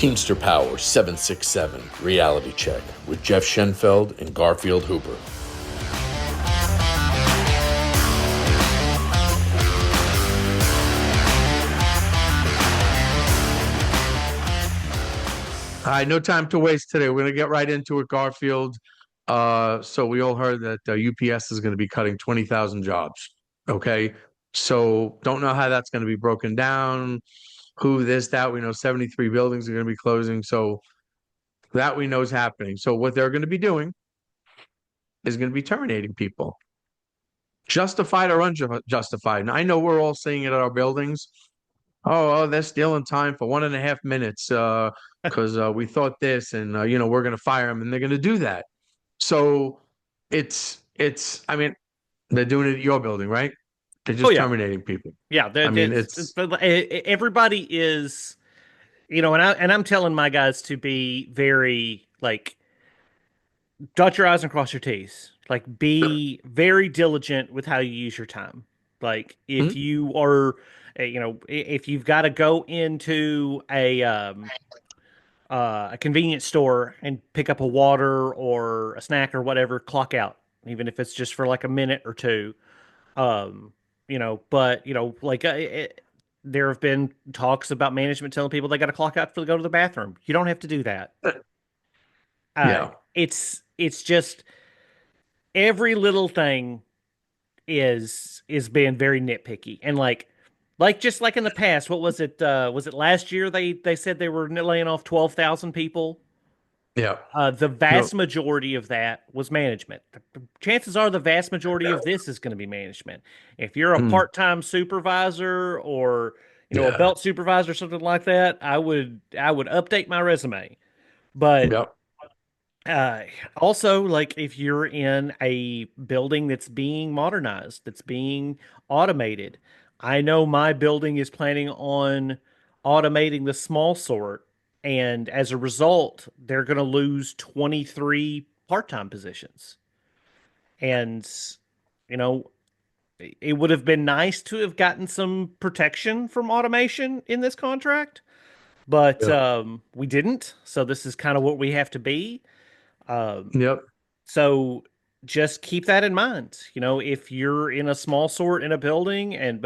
Teamster Power 767 Reality Check with Jeff Schenfeld and Garfield Hooper. All right, no time to waste today. We're going to get right into it, Garfield. So we all heard that UPS is going to be cutting 20,000 jobs. Okay. So don't know how that's going to be broken down, who, this, that. We know 73 buildings are going to be closing. So that we know is happening. So what they're going to be doing is going to be terminating people, justified or unjustified. And I know we're all seeing it at our buildings. Oh, they're stealing time for 1.5 minutes because we thought this, and we're going to fire them, and they're going to do that. So it's. I mean, they're doing it at your building, right? They're Oh just yeah, terminating people. yeah. I mean, it's Everybody is, and I'm telling my guys to be very like dot your I's and cross your T's. Like, be very diligent with how you use your time. Like, if Mhm. you are, if you've got to go into a convenience store and pick up a water or a snack or whatever, clock out, even if it's just for like a minute or two. Um, but there have been talks about management telling people they got to clock out to go to the bathroom. You don't have to do that. yeah, It's just every little thing is being very nitpicky and just like in the past. What was it? Was it last year they said they were laying off 12,000 people? yeah, The no, vast majority of that was management. Chances are the vast majority of this is going to be management. If you're a mm, part-time supervisor or a yeah, belt supervisor or something like that, I would update my resume. But yeah, uh, also, like, if you're in a building that's being modernized, that's being automated, I know my building is planning on automating the small sort, and as a result, they're going to lose 23 part-time positions. And, you know, it would have been nice to have gotten some protection from automation in this contract, but yeah, we didn't. So this is kind of what we have to be. Um, yep, So just keep that in mind. If you're in a small sort in a building and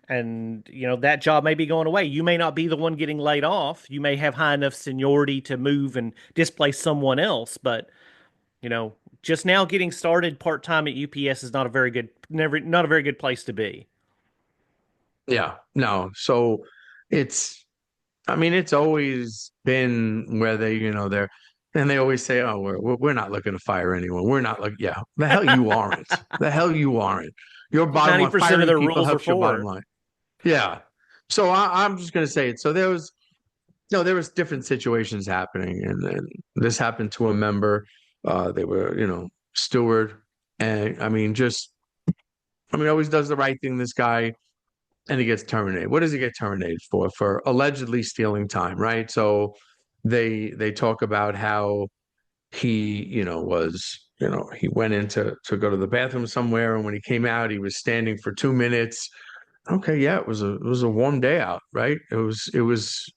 that job may be going away, you may not be the one getting laid off. You may have high enough seniority to move and displace someone else, but you know, just now getting started part-time at UPS is not a very good never not a very good place to be. yeah. No, so it's. I mean, it's always been where they're, and they always say, "Oh, we're not looking to fire anyone. We're not like, yeah, the hell you aren't. The hell you aren't. Your That's what bottom line, 90% of firing their people rules are helps your bottom for. line. Yeah. So I'm just gonna say it. So there was, there was different situations happening, and then this happened to a member. They were, steward, and always does the right thing. This guy, and he gets terminated. What does he get terminated for? For allegedly stealing time, right? So they talk about how he, he went in to go to the bathroom somewhere, and when he came out, he was standing for 2 minutes. Okay, yeah, it was a warm day out, right? It was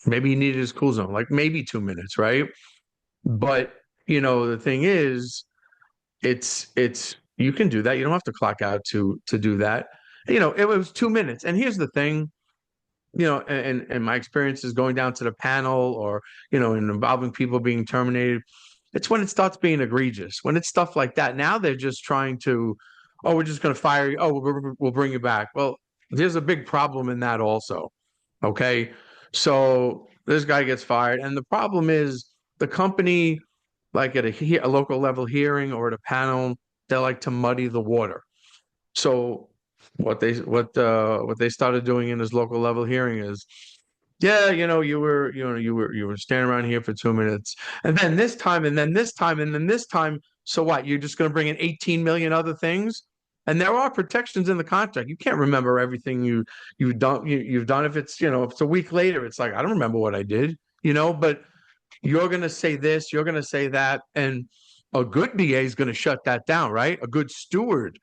maybe he needed his cool zone, like maybe 2 minutes, right? But the thing is, it's you can do that. You don't have to clock out to do that. It was 2 minutes. And here's the thing, and my experience is going down to the panel or, and involving people being terminated. It's when it starts being egregious, when it's stuff like that. Now they're just trying to, oh, we're just going to fire you. Oh, we'll bring you back. Well, there's a big problem in that also. Okay. So this guy gets fired. And the problem is the company, like at a local level hearing or at a panel, they like to muddy the water. So what they started doing in this local level hearing is, yeah, you were standing around here for 2 minutes, and then this time, and then this time, and then this time. So what? You're just going to bring in 18 million other things, and there are protections in the contract. You can't remember everything you've done. If it's a week later, it's like I don't remember what I did, but you're going to say this, you're going to say that, and a good BA is going to shut that down, right? A good steward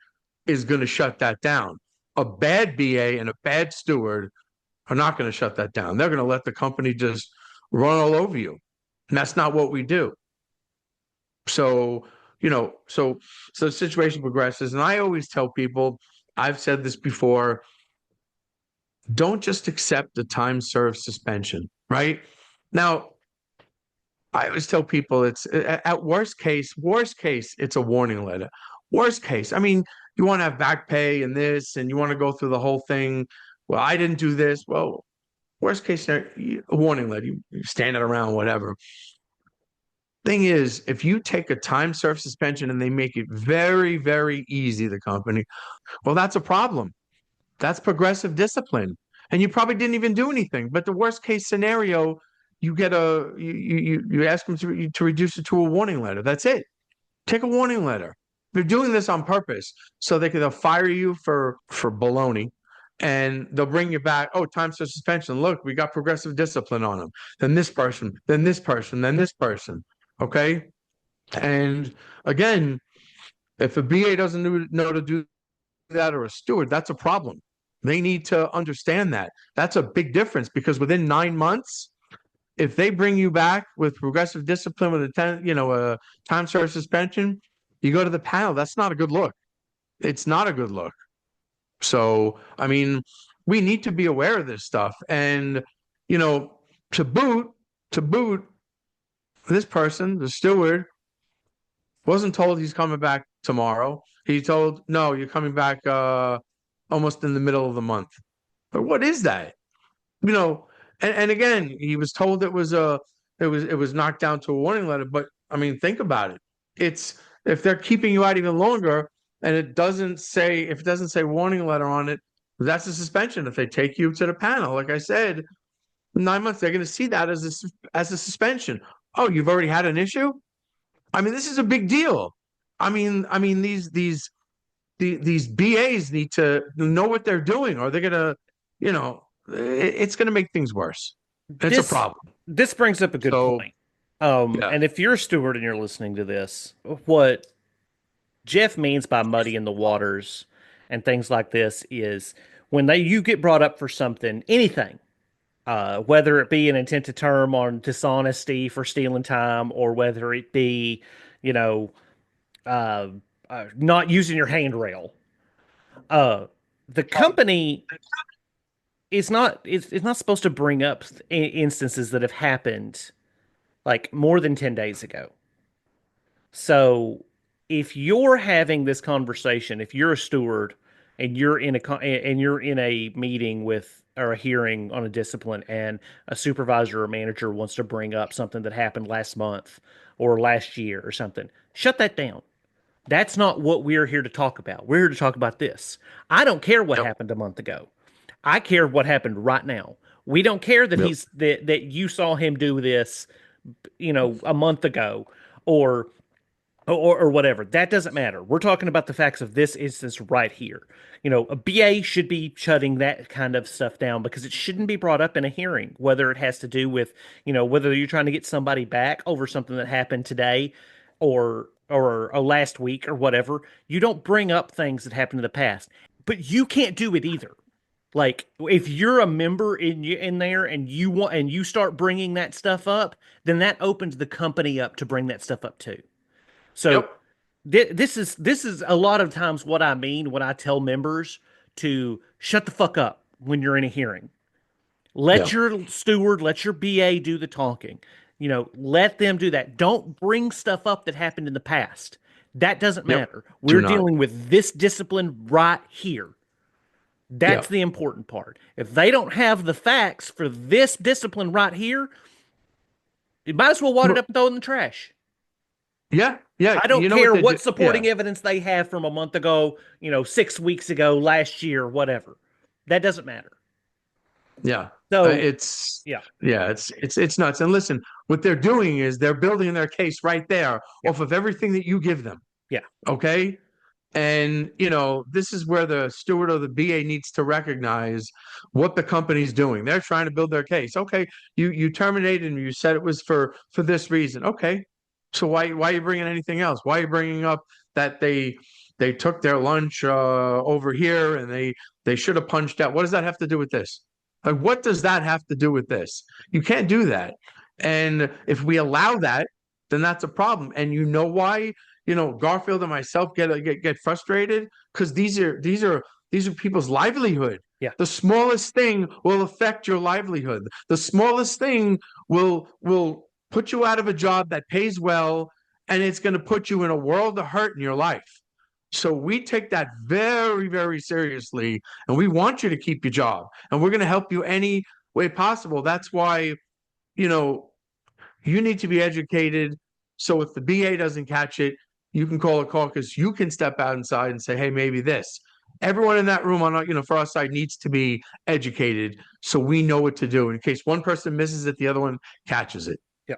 is going to shut that down. A bad BA and a bad steward are not going to shut that down. They're going to let the company just run all over you. And that's not what we do. So, so the situation progresses. And I always tell people, I've said this before, don't just accept the time served suspension, right? Now, I always tell people it's at worst case, it's a warning letter. Worst case, I mean, you want to have back pay and this, and you want to go through the whole thing. Well, I didn't do this. Well, worst case, a warning letter, you stand it around, whatever. Thing is, if you take a time served suspension and they make it very, very easy, the company, well, that's a problem. That's progressive discipline. And you probably didn't even do anything. But the worst case scenario, you ask them to reduce it to a warning letter. That's it. Take a warning letter. They're doing this on purpose so they'll fire you for baloney, and they'll bring you back. Oh, time for suspension. Look, we got progressive discipline on them. Then this person, then this person, then this person. Okay. And again, if a BA doesn't know to do that, or a steward, that's a problem. They need to understand that. That's a big difference, because within 9 months, if they bring you back with progressive discipline with a time served suspension, you go to the panel. That's not a good look. It's not a good look. So, I mean, we need to be aware of this stuff. And, to boot, this person, the steward, wasn't told he's coming back tomorrow. He told, no, you're coming back almost in the middle of the month. But what is that? And again, he was told it was knocked down to a warning letter. But I mean, think about it. It's if they're keeping you out even longer, and it doesn't say warning letter on it, that's a suspension. If they take you to the panel, like I said, 9 months, they're going to see that as a suspension. Oh, you've already had an issue? I mean, this is a big deal. I mean, these BAs need to know what they're doing, or they're gonna, it's gonna make things worse. It's a problem. This brings up a good point. Yeah. And if you're a steward and you're listening to this, what Jeff means by muddying the waters and things like this is when you get brought up for something, anything, whether it be an intent to term on dishonesty for stealing time, or whether it be, uh, not using your handrail. The company is not it's not supposed to bring up instances that have happened like more than 10 days ago. So if you're having this conversation, if you're a steward and you're in a meeting with, or a hearing on a discipline, and a supervisor or manager wants to bring up something that happened last month or last year or something, shut that down. That's not what we're here to talk about. We're here to talk about this. I don't care what happened a month ago. I care what happened right now. We don't care that that you saw him do this, a month ago, or whatever. That doesn't matter. We're talking about the facts of this instance right here. A BA should be shutting that kind of stuff down, because it shouldn't be brought up in a hearing, whether it has to do with, whether you're trying to get somebody back over something that happened today, or last week, or whatever. You don't bring up things that happened in the past, but you can't do it either. Like, if you're a member in there and you start bringing that stuff up, then that opens the company up to bring that stuff up too. So this is a lot of times what I mean when I tell members to shut the fuck up when you're in a hearing. Let your steward, let your BA do the talking. Let them do that. Don't bring stuff up that happened in the past. That doesn't matter. We're dealing with this discipline right here. That's the important part. If they don't have the facts for this discipline right here, you might as well wad it up and throw it in the trash. Yeah. I don't care what supporting evidence they have from a month ago, 6 weeks ago, last year, whatever. That doesn't matter. Yeah. So it's nuts. And listen, what they're doing is they're building their case right there off of everything that you give them. Yeah. Okay. And, this is where the steward or the BA needs to recognize what the company's doing. They're trying to build their case. Okay. You terminated and you said it was for this reason. Okay. So why are you bringing anything else? Why are you bringing up that they took their lunch over here and they should have punched out? What does that have to do with this? Like, what does that have to do with this? You can't do that. And if we allow that, then that's a problem. And you know why, Garfield and myself get frustrated? Because these are people's livelihood. Yeah. The smallest thing will affect your livelihood. The smallest thing will put you out of a job that pays well, and it's going to put you in a world of hurt in your life. So we take that very, very seriously, and we want you to keep your job, and we're going to help you any way possible. That's why, you know, you need to be educated. So if the BA doesn't catch it, you can call a caucus. You can step out inside and say, hey, maybe this. Everyone in that room on our, for our side needs to be educated so we know what to do. In case one person misses it, the other one catches it. Yeah.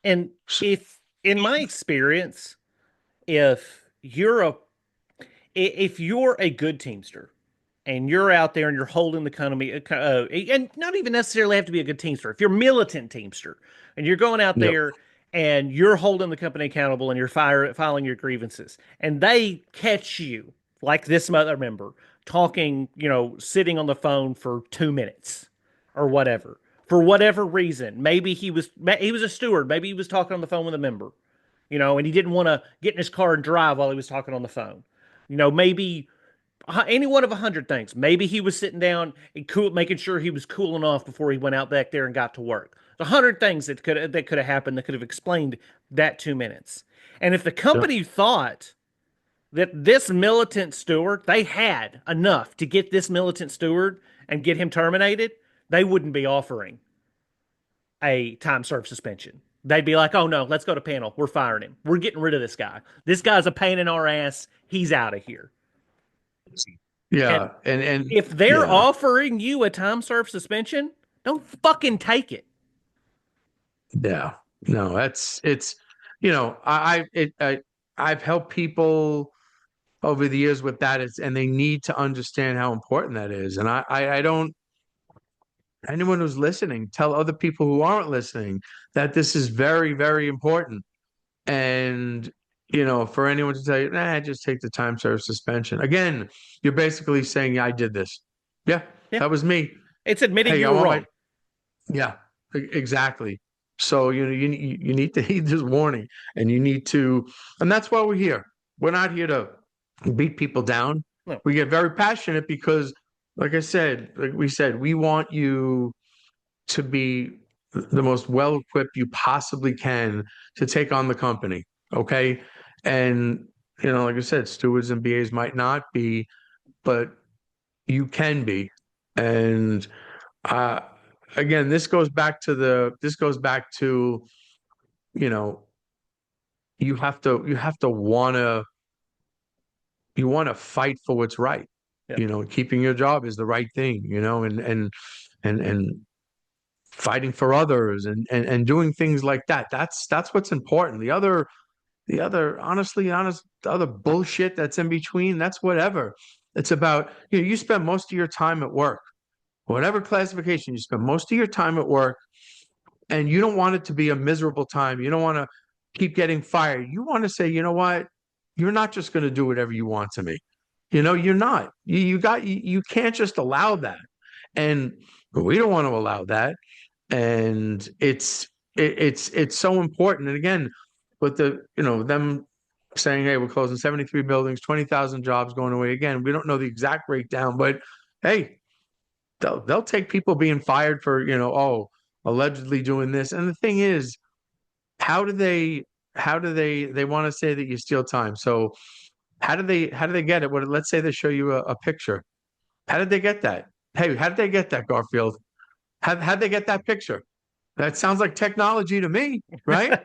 And So, if, in my experience, if you're a if you're a good teamster and you're out there and you're holding the company, and not even necessarily have to be a good teamster, if you're a militant teamster and you're going out yep. there and you're holding the company accountable and you're filing your grievances, and they catch you like this other member talking, sitting on the phone for 2 minutes or whatever, for whatever reason, maybe he was a steward, maybe he was talking on the phone with a member, and he didn't want to get in his car and drive while he was talking on the phone. Maybe any one of 100 things. Maybe he was sitting down and cool, making sure he was cooling off before he went out back there and got to work. 100 things that could have happened that could have explained that 2 minutes. And if the Yep. company thought that this militant steward, they had enough to get this militant steward and get him terminated, they wouldn't be offering a time served suspension. They'd be like, oh no, let's go to panel. We're firing him. We're getting rid of this guy. This guy's a pain in our ass. He's out of here. And Yeah. And if they're yeah. offering you a time served suspension, don't fucking take it. Yeah. No, it's, I've helped people over the years with that is, and they need to understand how important that is. And I don't, anyone who's listening, tell other people who aren't listening that this is very, very important. And, for anyone to tell you, nah, just take the time served suspension. Again, you're basically saying, yeah, I did this. Yeah, Yeah. that was me. It's admitting Hey, you I were want my, wrong. yeah, exactly. So, you need to heed this warning, and you need to, and that's why we're here. We're not here to beat people down. No. We get very passionate because, like I said, like we said, we want you to be the most well equipped you possibly can to take on the company. Okay. And, like I said, stewards and BAs might not be, but you can be. And, uh, again, this goes back to, you know, you want to fight for what's right. Yeah. Keeping your job is the right thing, and fighting for others and doing things like that. That's what's important. The other bullshit that's in between, that's whatever. It's about, you spend most of your time at work, whatever classification, you spend most of your time at work, and you don't want it to be a miserable time. You don't want to keep getting fired. You want to say, you know what? You're not just going to do whatever you want to me. You're not. You can't just allow that. And we don't want to allow that. And it's so important. And again, with them saying, hey, we're closing 73 buildings, 20,000 jobs going away. Again, we don't know the exact breakdown, but hey, they'll take people being fired for, allegedly doing this. And the thing is, how do they want to say that you steal time? So how do they get it? Let's say they show you a picture. How did they get that? Hey, how did they get that, Garfield? How'd they get that picture? That sounds like technology to me, right?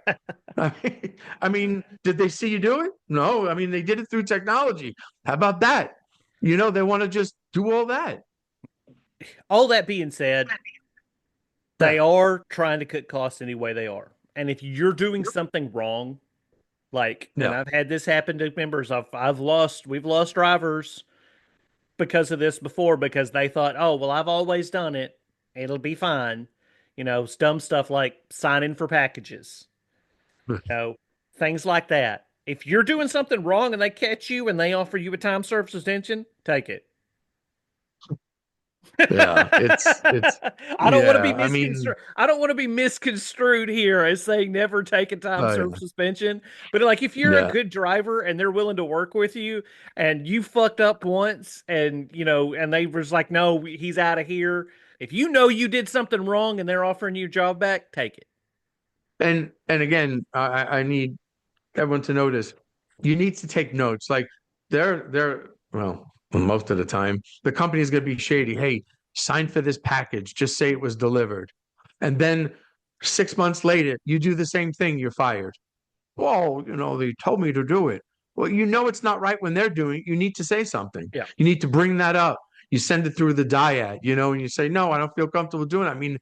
I mean, did they see you do it? No, I mean, they did it through technology. How about that? They want to just do all that. All that being said, they Yeah, are trying to cut costs any way they are. And if you're doing something wrong, and yeah. I've had this happen to members, we've lost drivers because of this before because they thought, oh, well, I've always done it. It'll be fine. Dumb stuff like signing for packages, you know, things like that. If you're doing something wrong and they catch you and they offer you a time served suspension, take it. Yeah, it's I don't want to yeah. be I mean, misconstrued. I don't want to be misconstrued here as saying never take a time oh served yeah, suspension. But like, if you're a yeah. good driver and they're willing to work with you, and you fucked up once, and and they was like, no, he's out of here. If you know you did something wrong and they're offering you your job back, take it. And again, I need everyone to notice. You need to take notes. Like they're well, most of the time, the company is going to be shady. Hey, sign for this package. Just say it was delivered, and then 6 months later, you do the same thing. You're fired. Well, they told me to do it. Well, it's not right when they're doing it. You need to say something. Yeah. You need to bring that up. You send it through the dyad, and you say, no, I don't feel comfortable doing it. I mean,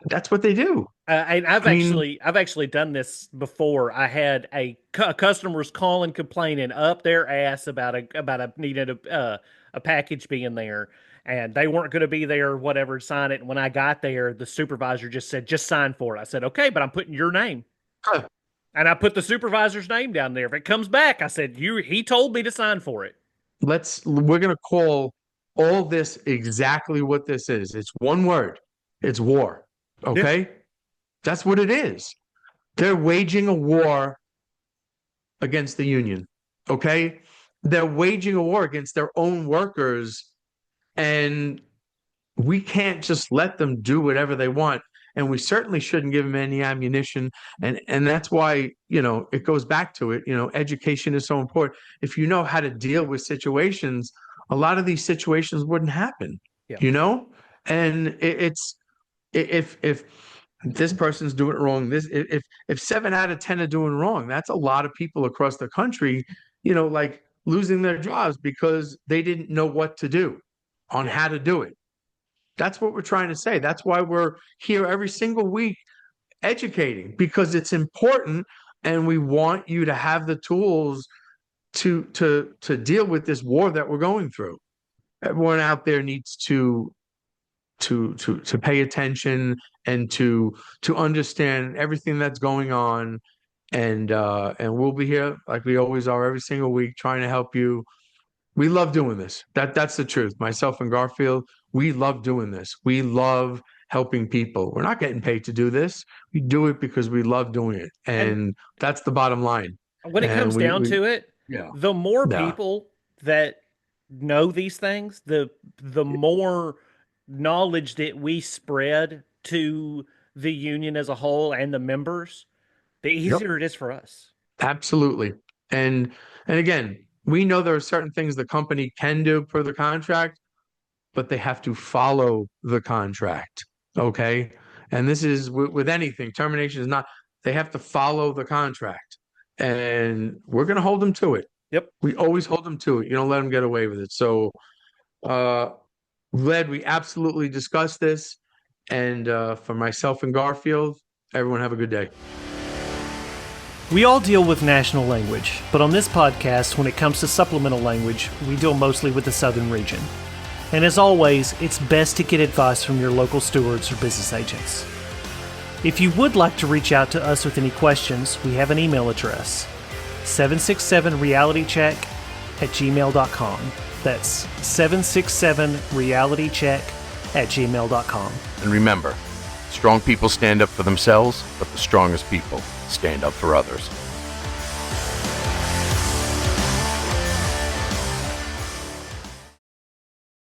that's what they do. And I've I mean, actually done this before. I had customers calling, complaining up their ass about a needed a package being there, and they weren't going to be there, whatever, sign it. And when I got there, the supervisor just said, "Just sign for it." I said, "Okay, but I'm putting your name." huh, And I put the supervisor's name down there. If it comes back, I said, he told me to sign for it. we're going to call all this exactly what this is. It's one word. It's war. Yeah. Okay? That's what it is. They're waging a war against the union. Okay? They're waging a war against their own workers, and we can't just let them do whatever they want. And we certainly shouldn't give them any ammunition. And that's why, it goes back to it. Education is so important. If you know how to deal with situations, a lot of these situations wouldn't happen, Yeah. And if this person's doing it wrong, if 7 out of 10 are doing wrong, that's a lot of people across the country, like losing their jobs because they didn't know what to do on how to do it. That's what we're trying to say. That's why we're here every single week educating, because it's important, and we want you to have the tools to deal with this war that we're going through. Everyone out there needs to pay attention and to understand everything that's going on, and we'll be here like we always are every single week trying to help you. We love doing this. That's the truth. Myself and Garfield, we love doing this. We love helping people. We're not getting paid to do this. We do it because we love doing it. And And that's the bottom line. when it And comes down to it, yeah. the more Yeah. people that know these things, the more knowledge that we spread to the union as a whole and the members, the Yep. easier it is for us. Absolutely. And again, we know there are certain things the company can do per the contract, but they have to follow the contract. Okay. And this is with anything. Termination is not, they have to follow the contract. And we're going to hold them to it. Yep. We always hold them to it. You don't let them get away with it. So, glad we absolutely discussed this. And for myself and Garfield, everyone have a good day. We all deal with national language, but on this podcast, when it comes to supplemental language, we deal mostly with the southern region. And as always, it's best to get advice from your local stewards or business agents. If you would like to reach out to us with any questions, we have an email address, 767realitycheck@gmail.com. That's 767realitycheck@gmail.com. And remember, strong people stand up for themselves, but the strongest people stand up for others.